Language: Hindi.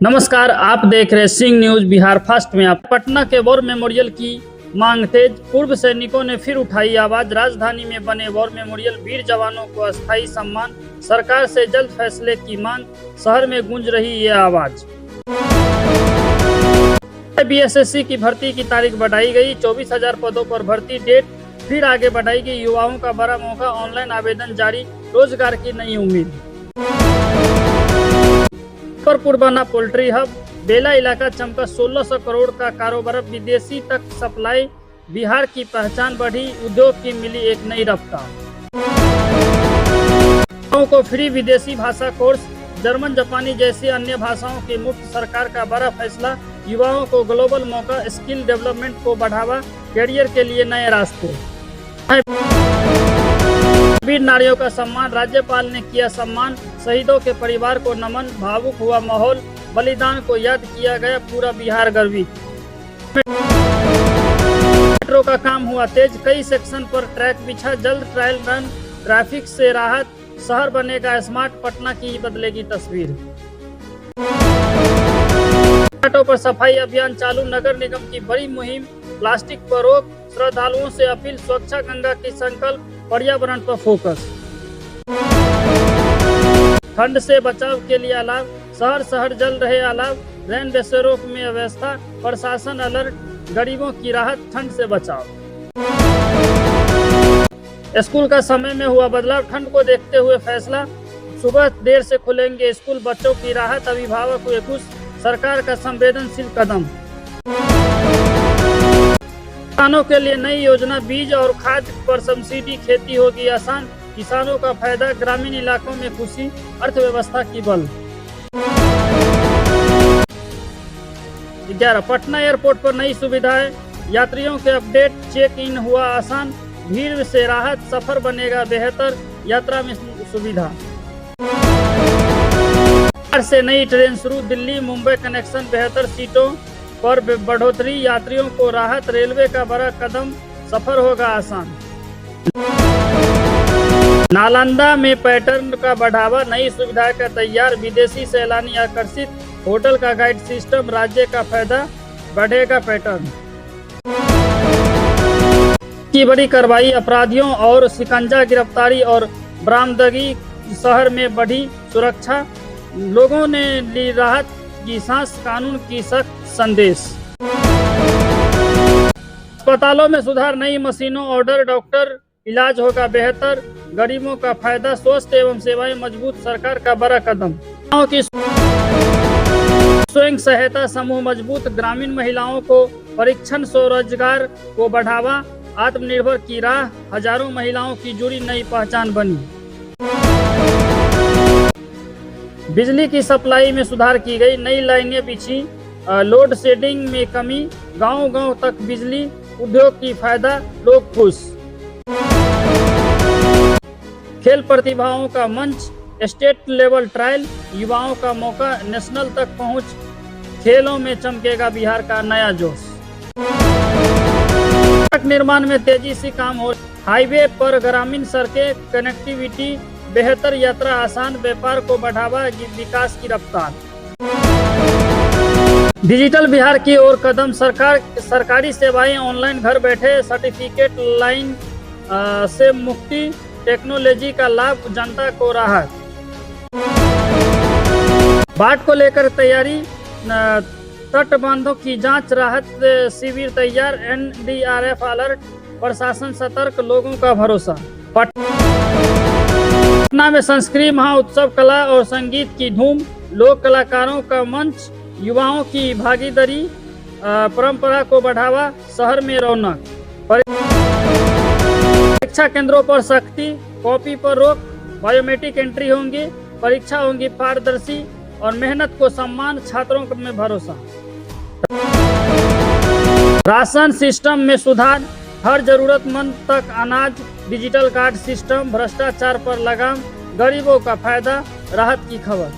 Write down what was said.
नमस्कार, आप देख रहे सिंह न्यूज बिहार फर्स्ट में। आप पटना के वॉर मेमोरियल की मांग तेज, पूर्व सैनिकों ने फिर उठाई आवाज। राजधानी में बने वॉर मेमोरियल, वीर जवानों को अस्थायी सम्मान, सरकार से जल्द फैसले की मांग, शहर में गूंज रही ये आवाज। बीएसएससी की भर्ती की तारीख बढ़ाई गई, 24,000 पदों पर भर्ती डेट फिर आगे बढ़ाएगी। युवाओं का बड़ा मौका, ऑनलाइन आवेदन जारी, रोजगार की नई उम्मीद। मुजफ्फरपुर बना पोल्ट्री हब, बेला इलाका चमका, 1600 करोड़ का कारोबार, विदेशी तक सप्लाई, बिहार की पहचान बढ़ी, उद्योग की मिली एक नई रफ्तार। युवाओं को फ्री विदेशी भाषा कोर्स, जर्मन जापानी जैसी अन्य भाषाओं की मुफ्त, सरकार का बड़ा फैसला। युवाओं को ग्लोबल मौका, स्किल डेवलपमेंट को बढ़ावा, कैरियर के लिए नए रास्ते। वीर नारियों का सम्मान, राज्यपाल ने किया सम्मान, शहीदों के परिवार को नमन, भावुक हुआ माहौल, बलिदान को याद किया गया, पूरा बिहार गर्वित। मेट्रो का काम हुआ तेज, कई सेक्शन पर ट्रैक बिछा, जल्द ट्रायल रन, ट्रैफिक से राहत, शहर बनेगा स्मार्ट, पटना की बदलेगी तस्वीर। घाटों पर सफाई अभियान चालू, नगर निगम की बड़ी मुहिम, प्लास्टिक पर रोक, श्रद्धालुओं से अपील, स्वच्छा गंगा की संकल्प, पर्यावरण पर फोकस। ठंड से बचाव के लिए अलाव, शहर शहर जल रहे अलाव, रैन बसेरों में व्यवस्था, प्रशासन अलर्ट, गरीबों की राहत, ठंड से बचाव। स्कूल का समय में हुआ बदलाव, ठंड को देखते हुए फैसला, सुबह देर से खुलेंगे स्कूल, बच्चों की राहत, अभिभावक हुए खुश, सरकार का संवेदनशील कदम। किसानों के लिए नई योजना, बीज और खाद पर सब्सिडी, खेती होगी आसान, किसानों का फायदा, ग्रामीण इलाकों में खुशी, अर्थव्यवस्था की बल। 11 पटना एयरपोर्ट पर नई सुविधाएं, यात्रियों के अपडेट, चेक इन हुआ आसान, भीड़ से राहत, सफर बनेगा बेहतर, यात्रा में सुविधा। से नई ट्रेन शुरू, दिल्ली मुंबई कनेक्शन, बेहतर सीटों पर बढ़ोतरी, यात्रियों को राहत, रेलवे का बड़ा कदम, सफर होगा आसान। नालंदा में पैटर्न का बढ़ावा, नई सुविधा का तैयार, विदेशी सैलानी आकर्षित, होटल का गाइड सिस्टम, राज्य का फायदा, बढ़ेगा पैटर्न की बड़ी कार्रवाई, अपराधियों और शिकंजा, गिरफ्तारी और बरामदगी, शहर में बढ़ी सुरक्षा, लोगों ने ली राहत की सांस, कानून की सख्त संदेश। अस्पतालों में सुधार, नई मशीनों, ऑर्डर, डॉक्टर, इलाज होगा बेहतर, गरीबों का फायदा, स्वास्थ्य एवं सेवाएं मजबूत, सरकार का बड़ा कदम। की स्वयं सहायता समूह मजबूत, ग्रामीण महिलाओं को परीक्षण, स्वरोजगार को बढ़ावा, आत्मनिर्भर की राह, हजारों महिलाओं की जुड़ी नई पहचान बनी। बिजली की सप्लाई में सुधार की गई, नई लाइनें बिछी, लोड शेडिंग में कमी, गांव-गांव तक बिजली, उद्योग की फायदा, लोग खुश। खेल प्रतिभाओं का मंच, स्टेट लेवल ट्रायल, युवाओं का मौका, नेशनल तक पहुंच, खेलों में चमकेगा बिहार का नया जोश। सड़क निर्माण में तेजी से काम हो, हाईवे पर ग्रामीण सड़कें, कनेक्टिविटी, बेहतर यात्रा आसान, व्यापार को बढ़ावा, विकास की रफ्तार। डिजिटल बिहार की ओर कदम, सरकारी सेवाएं ऑनलाइन, घर बैठे, सर्टिफिकेट लाइन से मुक्ति, टेक्नोलॉजी का लाभ, जनता को राहत। बाढ़ को लेकर तैयारी, तटबंधों की जांच, राहत शिविर तैयार, एनडीआरएफ अलर्ट, प्रशासन सतर्क, लोगों का भरोसा। पटना में संस्कृति महोत्सव, कला और संगीत की धूम, लोक कलाकारों का मंच, युवाओं की भागीदारी, परंपरा को बढ़ावा, शहर में रौनक। परीक्षा केंद्रों पर सख्ती, कॉपी पर रोक, बायोमेट्रिक एंट्री होंगी, परीक्षा होंगी पारदर्शी और मेहनत को सम्मान, छात्रों में भरोसा। राशन सिस्टम में सुधार, हर जरूरतमंद तक अनाज, डिजिटल कार्ड सिस्टम, भ्रष्टाचार पर लगाम, गरीबों का फायदा, राहत की खबर।